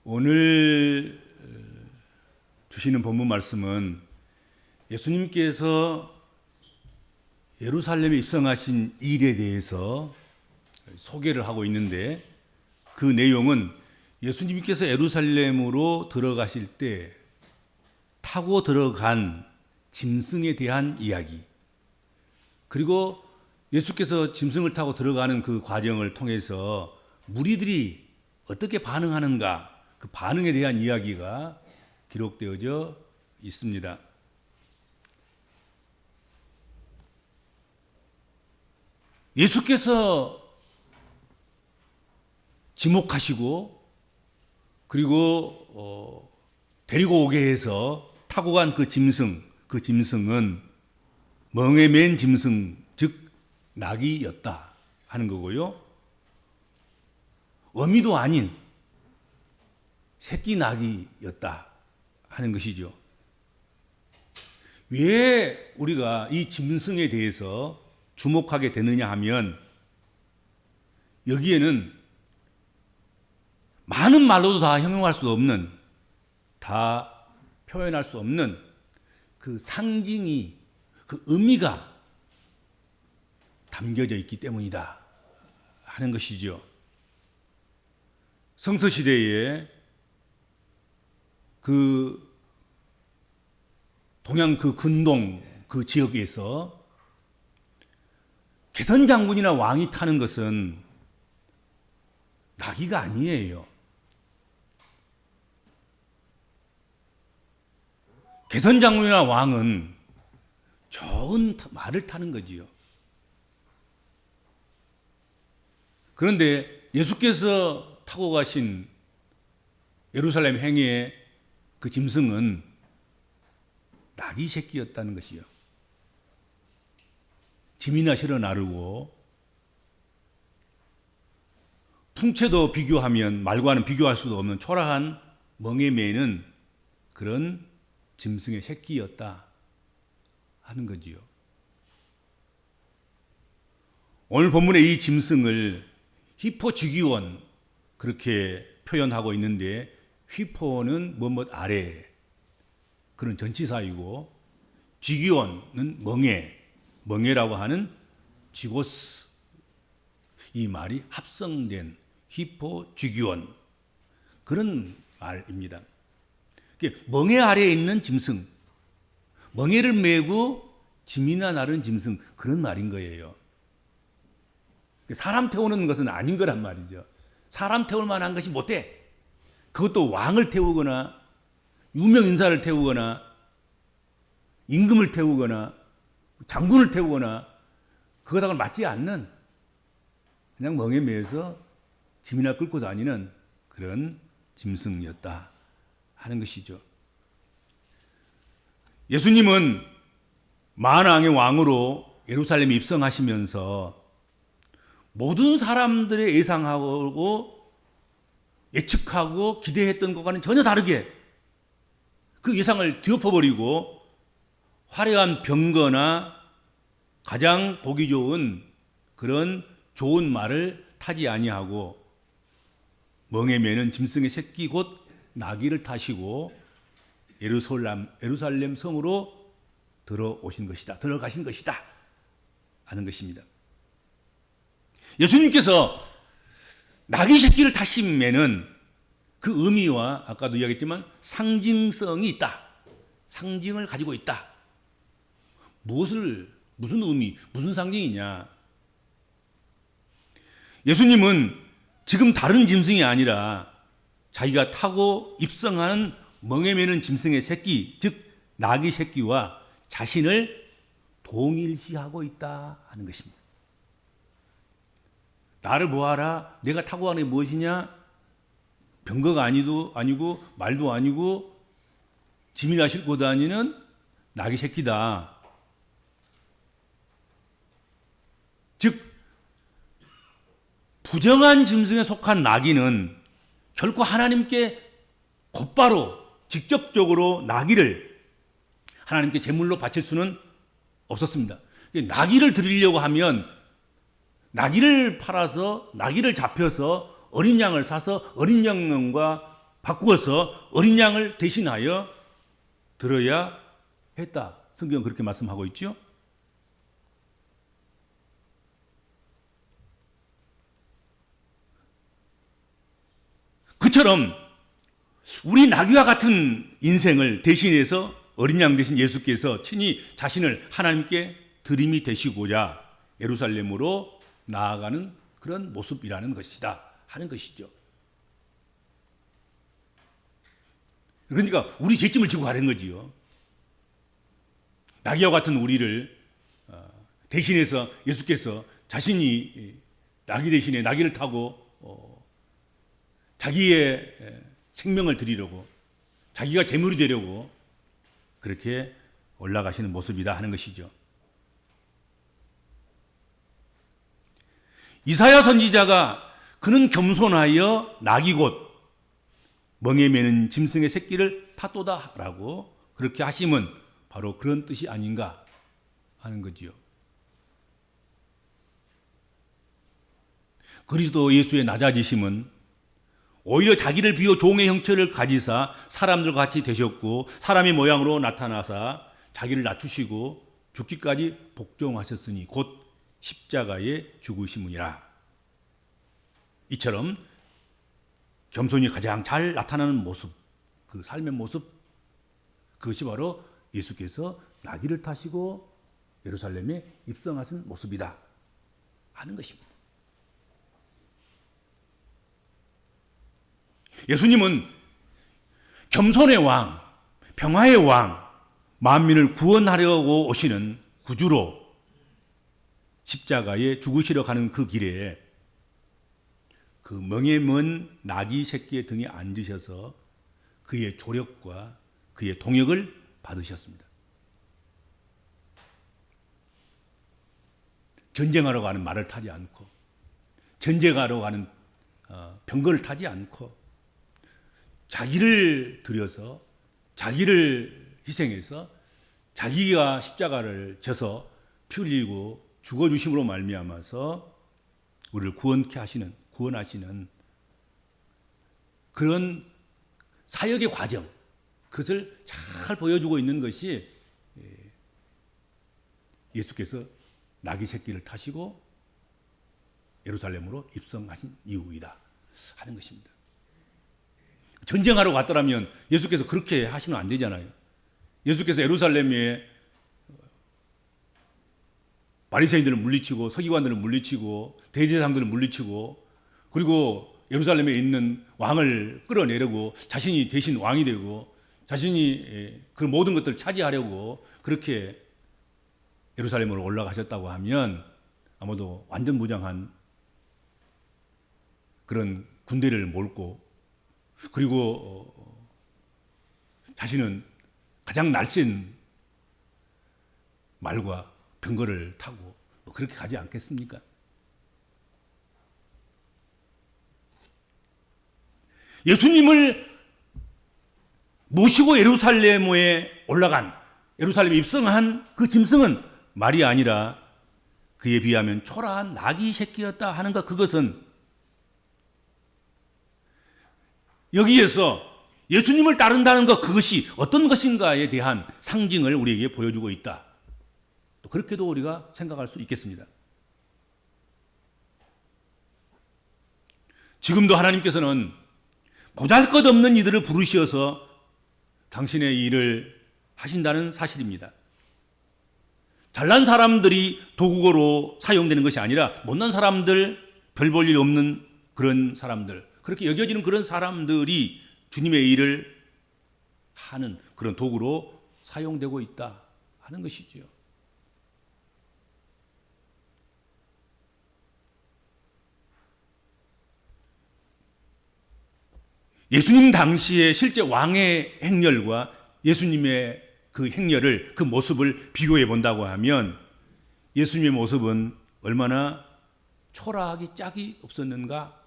오늘 주시는 본문 말씀은 예수님께서 예루살렘에 입성하신 일에 대해서 소개를 하고 있는데, 그 내용은 예수님께서 예루살렘으로 들어가실 때 타고 들어간 짐승에 대한 이야기, 그리고 예수께서 짐승을 타고 들어가는 그 과정을 통해서 무리들이 어떻게 반응하는가, 그 반응에 대한 이야기가 기록되어져 있습니다. 예수께서 지목하시고 그리고 데리고 오게 해서 타고 간 그 짐승은 멍에 맨 짐승, 즉 나귀였다 하는 거고요. 어미도 아닌 새끼 나귀였다 하는 것이죠. 왜 우리가 이 짐승에 대해서 주목하게 되느냐 하면, 여기에는 많은 말로도 다 형용할 수 없는, 다 표현할 수 없는 그 상징이, 그 의미가 담겨져 있기 때문이다 하는 것이죠. 성서시대에 그 동양 그 근동 그 지역에서 개선장군이나 왕이 타는 것은 나귀가 아니에요. 개선장군이나 왕은 좋은 말을 타는 거지요. 그런데 예수께서 타고 가신 예루살렘 행위의 그 짐승은 나귀 새끼였다는 것이요. 짐이나 실어 나르고 풍채도 비교하면 말과는 비교할 수도 없는 초라한 멍에 매는 그런 짐승의 새끼였다 하는 거지요. 오늘 본문의 이 짐승을 히포주기원 그렇게 표현하고 있는데, 휘포는 뭐뭐 아래 그런 전치사이고, 쥐기원은 멍에라고 하는 지고스, 이 말이 합성된 히포주기원 그런 말입니다. 멍에 아래에 있는 짐승, 멍에를 메고 짐이나 나른 짐승, 그런 말인 거예요. 사람 태우는 것은 아닌 거란 말이죠. 사람 태울 만한 것이 못 돼. 그것도 왕을 태우거나 유명 인사를 태우거나 임금을 태우거나 장군을 태우거나 그거하고는 맞지 않는, 그냥 멍에 매서 짐이나 끌고 다니는 그런 짐승이었다 하는 것이죠. 예수님은 만왕의 왕으로 예루살렘에 입성하시면서 모든 사람들의 예상하고 예측하고 기대했던 것과는 전혀 다르게 그 예상을 뒤엎어버리고 화려한 병거나 가장 보기 좋은 그런 좋은 말을 타지 아니하고 멍에 매는 짐승의 새끼 곧 나귀를 타시고 예루살렘 성으로 들어가신 것이다 하는 것입니다. 예수님께서 나귀 새끼를 타심에는 그 의미와 아까도 이야기했지만 상징성이 있다. 상징을 가지고 있다. 무슨 의미, 무슨 상징이냐? 예수님은 지금 다른 짐승이 아니라 자기가 타고 입성하는 멍에 매는 짐승의 새끼, 즉 나귀 새끼와 자신을 동일시하고 있다 하는 것입니다. 나를 보아라, 내가 타고 가는 게 무엇이냐? 병거가 아니고 말도 아니고 짐이나 싣고 다니는 나귀 새끼다. 즉 부정한 짐승에 속한 나귀는 결코 하나님께 곧바로 직접적으로 나귀를 하나님께 제물로 바칠 수는 없었습니다. 나귀를 드리려고 하면 나귀를 팔아서, 나귀를 잡혀서 어린 양을 사서 어린 양과 바꾸어서 어린 양을 대신하여 들어야 했다. 성경은 그렇게 말씀하고 있죠. 그처럼 우리 나귀와 같은 인생을 대신해서 어린 양 대신 예수께서 친히 자신을 하나님께 드림이 되시고자 예루살렘으로 나아가는 그런 모습이라는 것이다 하는 것이죠. 그러니까 우리 죄짐을 지고 가는 거지요. 나귀와 같은 우리를 대신해서 예수께서 자신이 나귀 대신에 나귀를 타고 자기의 생명을 드리려고, 자기가 제물이 되려고 그렇게 올라가시는 모습이다 하는 것이죠. 이사야 선지자가 그는 겸손하여 나귀 곧 멍에 매는 짐승의 새끼를 탔도다 라고 그렇게 하심은 바로 그런 뜻이 아닌가 하는 거지요. 그리스도 예수의 낮아지심은 오히려 자기를 비워 종의 형체를 가지사 사람들과 같이 되셨고 사람의 모양으로 나타나사 자기를 낮추시고 죽기까지 복종하셨으니 곧 십자가에 죽으심이니라. 이처럼 겸손이 가장 잘 나타나는 모습, 그 삶의 모습, 그것이 바로 예수께서 나귀를 타시고 예루살렘에 입성하신 모습이다 하는 것입니다. 예수님은 겸손의 왕, 평화의 왕, 만민을 구원하려고 오시는 구주로 십자가에 죽으시러 가는 그 길에 그 멍에 먼 나귀 새끼의 등에 앉으셔서 그의 조력과 그의 동역을 받으셨습니다. 전쟁하러 가는 말을 타지 않고 전쟁하러 가는 병거를 타지 않고 자기를 들여서 자기를 희생해서 자기가 십자가를 져서 피 흘리고 죽어주심으로 말미암아서 우리를 구원하시는 그런 사역의 과정, 그것을 잘 보여주고 있는 것이 예수께서 나귀 새끼를 타시고 예루살렘으로 입성하신 이유이다 하는 것입니다. 전쟁하러 갔더라면 예수께서 그렇게 하시면 안 되잖아요. 예수께서 예루살렘에 바리새인들을 물리치고 서기관들을 물리치고 대제사장들을 물리치고 그리고 예루살렘에 있는 왕을 끌어내려고 자신이 대신 왕이 되고 자신이 그 모든 것들을 차지하려고 그렇게 예루살렘으로 올라가셨다고 하면 아마도 완전 무장한 그런 군대를 몰고 그리고 자신은 가장 날쌘 말과 병거를 타고 그렇게 가지 않겠습니까? 예수님을 모시고 예루살렘에 올라간 예루살렘에 입성한 그 짐승은 말이 아니라 그에 비하면 초라한 나귀 새끼였다 하는 것, 그것은 여기에서 예수님을 따른다는 것, 그것이 어떤 것인가에 대한 상징을 우리에게 보여주고 있다. 또 그렇게도 우리가 생각할 수 있겠습니다. 지금도 하나님께서는 보잘것없는 이들을 부르셔서 당신의 일을 하신다는 사실입니다. 잘난 사람들이 도구로 사용되는 것이 아니라 못난 사람들, 별 볼 일 없는 그런 사람들, 그렇게 여겨지는 그런 사람들이 주님의 일을 하는 그런 도구로 사용되고 있다 하는 것이죠. 예수님 당시에 실제 왕의 행렬과 예수님의 그 행렬을, 그 모습을 비교해 본다고 하면 예수님의 모습은 얼마나 초라하기 짝이 없었는가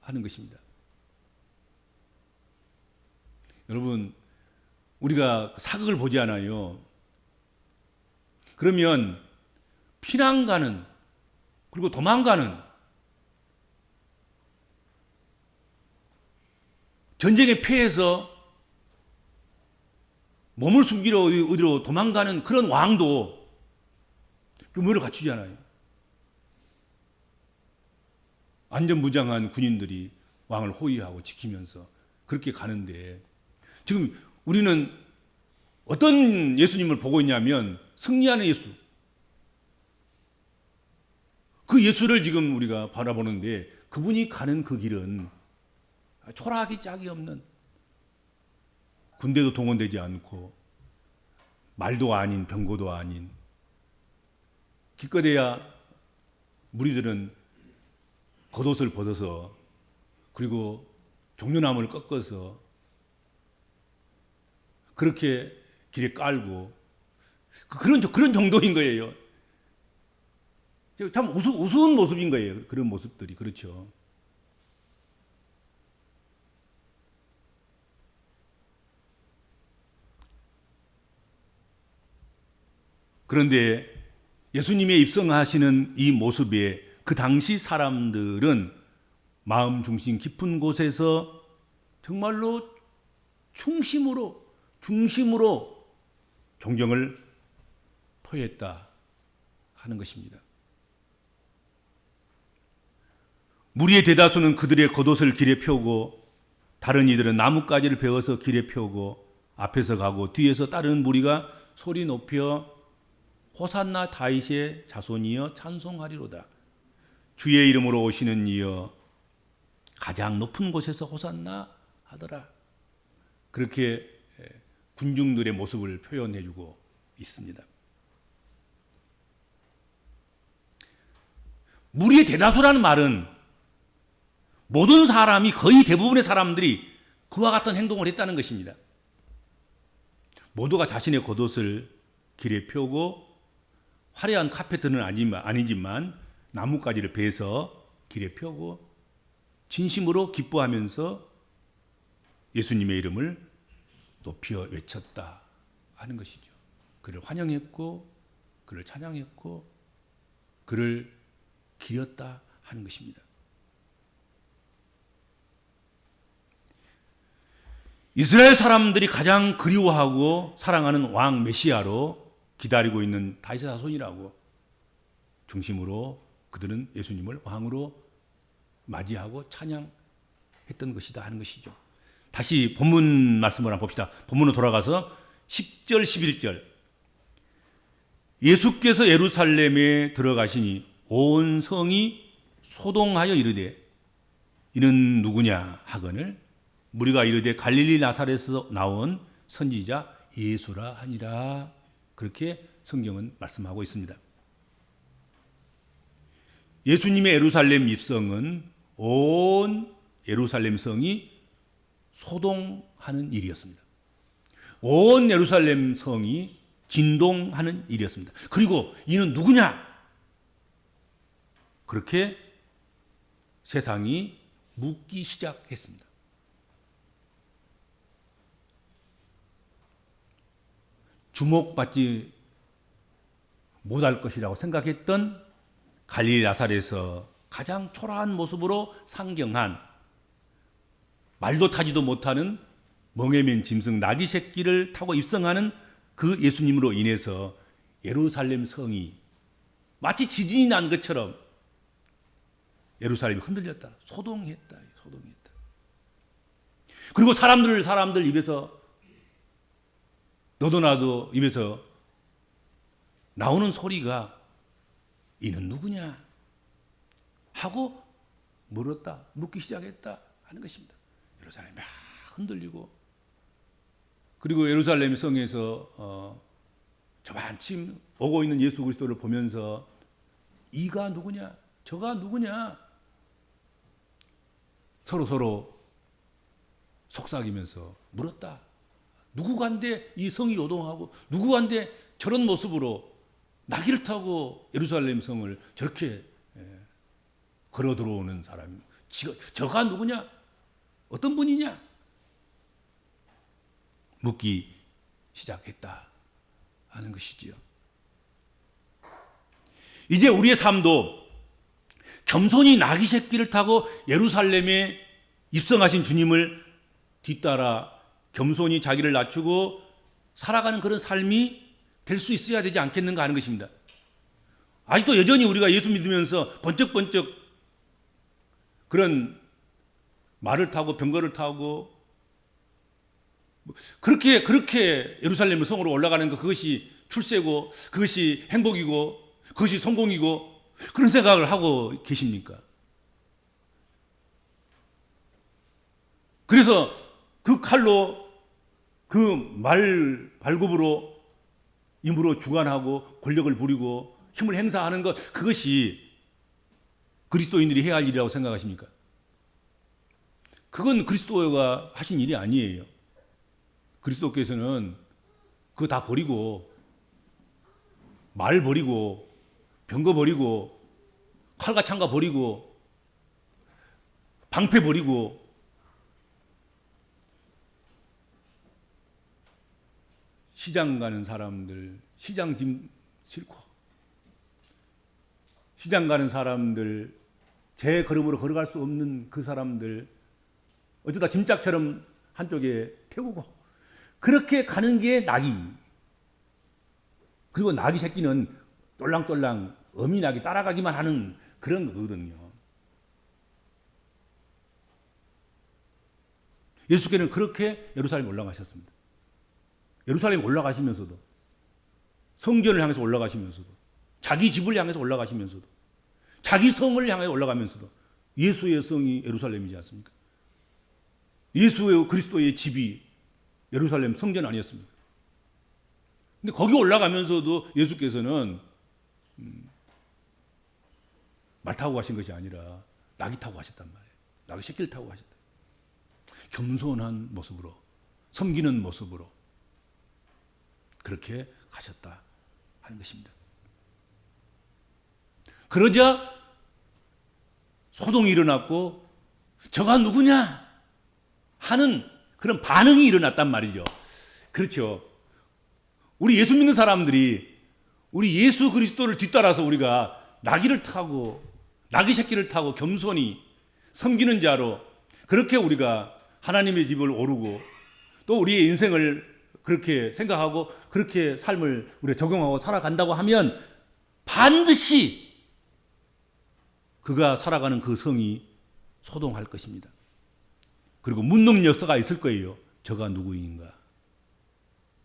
하는 것입니다. 여러분, 우리가 사극을 보지 않아요. 그러면 피난 가는, 그리고 도망가는, 전쟁에 패해서 몸을 숨기러 어디로 도망가는 그런 왕도 규모를 갖추지 않아요. 안전무장한 군인들이 왕을 호위하고 지키면서 그렇게 가는데, 지금 우리는 어떤 예수님을 보고 있냐면 승리하는 예수, 그 예수를 지금 우리가 바라보는데, 그분이 가는 그 길은 초라하기 짝이 없는, 군대도 동원되지 않고 말도 아닌 병거도 아닌, 기껏해야 무리들은 겉옷을 벗어서 그리고 종려나무를 꺾어서 그렇게 길에 깔고 그런 정도인 거예요. 참 우스운 모습인 거예요. 그런 모습들이. 그렇죠. 그런데 예수님의 입성하시는 이 모습에 그 당시 사람들은 마음 중심 깊은 곳에서 정말로 중심으로 존경을 표했다 하는 것입니다. 무리의 대다수는 그들의 겉옷을 길에 펴고, 다른 이들은 나뭇가지를 베어서 길에 펴고, 앞에서 가고 뒤에서 따르는 무리가 소리 높여 호산나 다윗의 자손이여 찬송하리로다. 주의 이름으로 오시는 이여 가장 높은 곳에서 호산나 하더라. 그렇게 군중들의 모습을 표현해 주고 있습니다. 무리의 대다수라는 말은 모든 사람이, 거의 대부분의 사람들이 그와 같은 행동을 했다는 것입니다. 모두가 자신의 겉옷을 길에 펴고, 화려한 카페트는 아니지만 나뭇가지를 베서 길에 펴고 진심으로 기뻐하면서 예수님의 이름을 높여 외쳤다 하는 것이죠. 그를 환영했고, 그를 찬양했고, 그를 기렸다 하는 것입니다. 이스라엘 사람들이 가장 그리워하고 사랑하는 왕 메시아로 기다리고 있는 다윗의 자손이라고 중심으로 그들은 예수님을 왕으로 맞이하고 찬양했던 것이다 하는 것이죠. 다시 본문 말씀을 한번 봅시다. 본문으로 돌아가서 10절 11절. 예수께서 예루살렘에 들어가시니 온 성이 소동하여 이르되 이는 누구냐 하거늘 무리가 이르되 갈릴리 나사렛에서 나온 선지자 예수라 하니라. 그렇게 성경은 말씀하고 있습니다. 예수님의 예루살렘 입성은 온 예루살렘 성이 소동하는 일이었습니다. 온 예루살렘 성이 진동하는 일이었습니다. 그리고 이는 누구냐? 그렇게 세상이 묻기 시작했습니다. 주목받지 못할 것이라고 생각했던 갈릴리 나사렛에서 가장 초라한 모습으로 상경한, 말도 타지도 못하는 멍에맨 짐승 나귀 새끼를 타고 입성하는 그 예수님으로 인해서 예루살렘 성이 마치 지진이 난 것처럼 예루살렘이 흔들렸다. 소동했다. 그리고 사람들 입에서, 너도 나도 입에서 나오는 소리가 이는 누구냐 하고 묻기 시작했다 하는 것입니다. 예루살렘이 막 흔들리고, 그리고 예루살렘 성에서 저반쯤 오고 있는 예수 그리스도를 보면서 이가 누구냐, 저가 누구냐 서로 속삭이면서 물었다. 누구간데 이 성이 요동하고, 누구간데 저런 모습으로 나귀를 타고 예루살렘 성을 저렇게 걸어 들어오는 사람이, 저가 누구냐, 어떤 분이냐 묻기 시작했다 하는 것이지요. 이제 우리의 삶도 겸손히 나귀 새끼를 타고 예루살렘에 입성하신 주님을 뒤따라 겸손히 자기를 낮추고 살아가는 그런 삶이 될 수 있어야 되지 않겠는가 하는 것입니다. 아직도 여전히 우리가 예수 믿으면서 번쩍번쩍 그런 말을 타고 병거를 타고 그렇게 예루살렘 성으로 올라가는 것, 그것이 출세고 그것이 행복이고 그것이 성공이고 그런 생각을 하고 계십니까? 그래서 그 칼로 그 말 발굽으로 임으로 주관하고 권력을 부리고 힘을 행사하는 것, 그것이 그리스도인들이 해야 할 일이라고 생각하십니까? 그건 그리스도가 하신 일이 아니에요. 그리스도께서는 그거 다 버리고 말 버리고 병거 버리고 칼과 창과 버리고 방패 버리고 시장 가는 사람들, 시장 짐 싣고 시장 가는 사람들, 제 걸음으로 걸어갈 수 없는 그 사람들 어쩌다 짐짝처럼 한쪽에 태우고 그렇게 가는 게 낙이. 그리고 낙이 새끼는 똘랑똘랑 어미낙이 따라가기만 하는 그런 거거든요. 예수께서는 그렇게 예루살렘에 올라가셨습니다. 예루살렘에 올라가시면서도, 성전을 향해서 올라가시면서도, 자기 집을 향해서 올라가시면서도, 자기 성을 향해 올라가면서도, 예수의 성이 예루살렘이지 않습니까? 예수의 그리스도의 집이 예루살렘 성전 아니었습니까? 근데 거기 올라가면서도 예수께서는 말 타고 가신 것이 아니라 나귀 타고 가셨단 말이에요. 나귀 새끼를 타고 가셨다. 겸손한 모습으로, 섬기는 모습으로 그렇게 가셨다 하는 것입니다. 그러자 소동이 일어났고 저가 누구냐 하는 그런 반응이 일어났단 말이죠. 그렇죠. 우리 예수 믿는 사람들이 우리 예수 그리스도를 뒤따라서 우리가 나귀를 타고 나귀 새끼를 타고 겸손히 섬기는 자로 그렇게 우리가 하나님의 집을 오르고 또 우리의 인생을 그렇게 생각하고 그렇게 삶을 우리가 적용하고 살아간다고 하면 반드시 그가 살아가는 그 성이 소동할 것입니다. 그리고 묻는 역사가 있을 거예요. 저가 누구인가?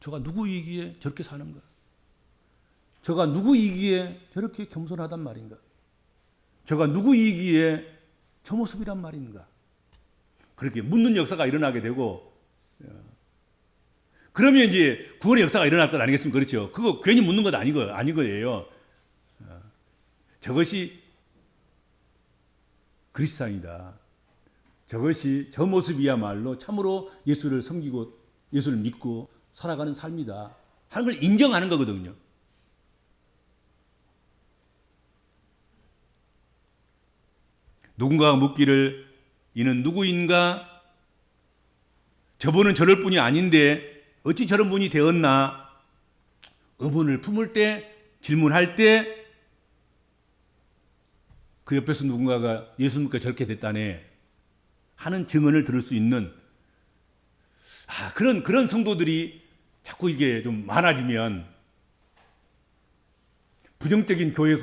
저가 누구이기에 저렇게 사는가? 저가 누구이기에 저렇게 겸손하단 말인가? 저가 누구이기에 저 모습이란 말인가? 그렇게 묻는 역사가 일어나게 되고, 그러면 이제 구원의 역사가 일어날 것 아니겠습니까? 그렇죠. 그거 괜히 묻는 것 아니거예요. 저것이 그리스도인이다. 저것이 저 모습이야말로 참으로 예수를 섬기고 예수를 믿고 살아가는 삶이다 하는 걸 인정하는 거거든요. 누군가가 묻기를 이는 누구인가? 저분은 저럴 분이 아닌데 어찌 저런 분이 되었나? 의문을 품을 때, 질문할 때 그 옆에서 누군가가 예수님께 저렇게 됐다네 하는 증언을 들을 수 있는 그런 성도들이 자꾸 이게 좀 많아지면 부정적인 교회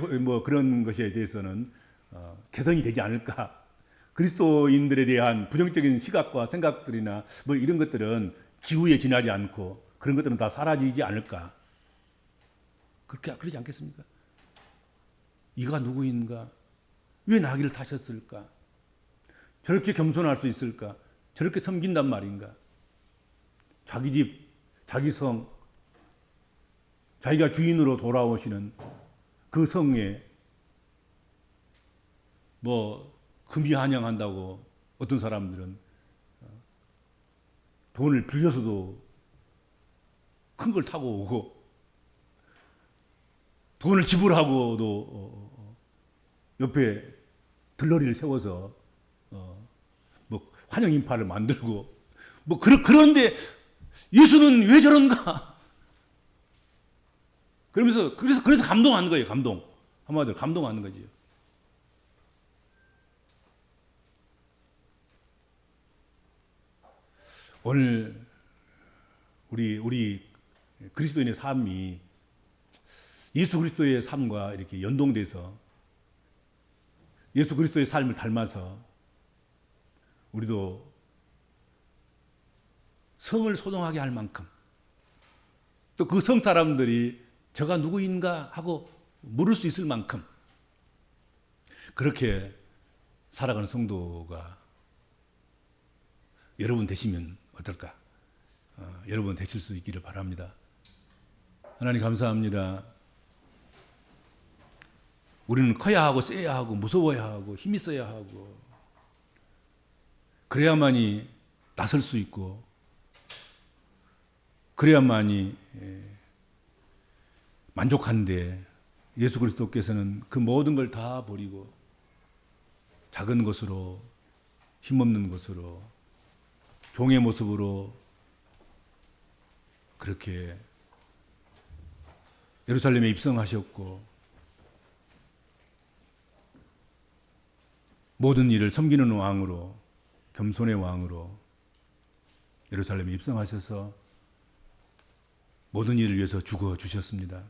그런 것에 대해서는 개선이 되지 않을까. 그리스도인들에 대한 부정적인 시각과 생각들이나 이런 것들은 기후에 지나지 않고 그런 것들은 다 사라지지 않을까. 그러지 않겠습니까? 이가 누구인가? 왜 나귀를 타셨을까? 저렇게 겸손할 수 있을까? 저렇게 섬긴단 말인가? 자기 집, 자기 성, 자기가 주인으로 돌아오시는 그 성에 금이 한양한다고 어떤 사람들은 돈을 빌려서도 큰 걸 타고 오고 돈을 지불하고도 옆에 들러리를 세워서 환영 인파를 만들고 그런데 예수는 왜 저런가? 그래서 감동하는 거예요. 한마디로 감동하는 거지요. 오늘 우리 그리스도인의 삶이 예수 그리스도의 삶과 이렇게 연동돼서 예수 그리스도의 삶을 닮아서 우리도 성을 소동하게 할 만큼 또 그 성 사람들이 저가 누구인가 하고 물을 수 있을 만큼 그렇게 살아가는 성도가 여러분 되시면 어떨까? 여러분 되실 수 있기를 바랍니다. 하나님 감사합니다. 우리는 커야 하고 세야 하고 무서워야 하고 힘이 있어야 하고 그래야만이 나설 수 있고 그래야만이 만족한데 예수 그리스도께서는 그 모든 걸 다 버리고 작은 것으로 힘없는 것으로 종의 모습으로 그렇게 예루살렘에 입성하셨고 모든 일을 섬기는 왕으로 겸손의 왕으로 예루살렘에 입성하셔서 모든 일을 위해서 죽어 주셨습니다.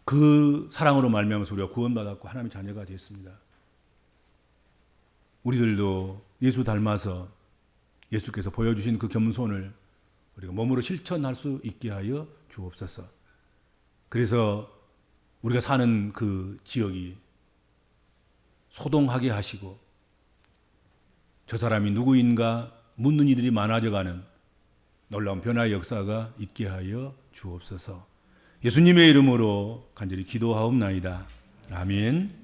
그 사랑으로 말미암아서 우리가 구원받았고 하나님의 자녀가 되었습니다. 우리들도 예수 닮아서 예수께서 보여주신 그 겸손을 우리가 몸으로 실천할 수 있게 하여 주옵소서. 그래서 우리가 사는 그 지역이 소동하게 하시고 저 사람이 누구인가 묻는 이들이 많아져가는 놀라운 변화의 역사가 있게 하여 주옵소서. 예수님의 이름으로 간절히 기도하옵나이다. 아멘.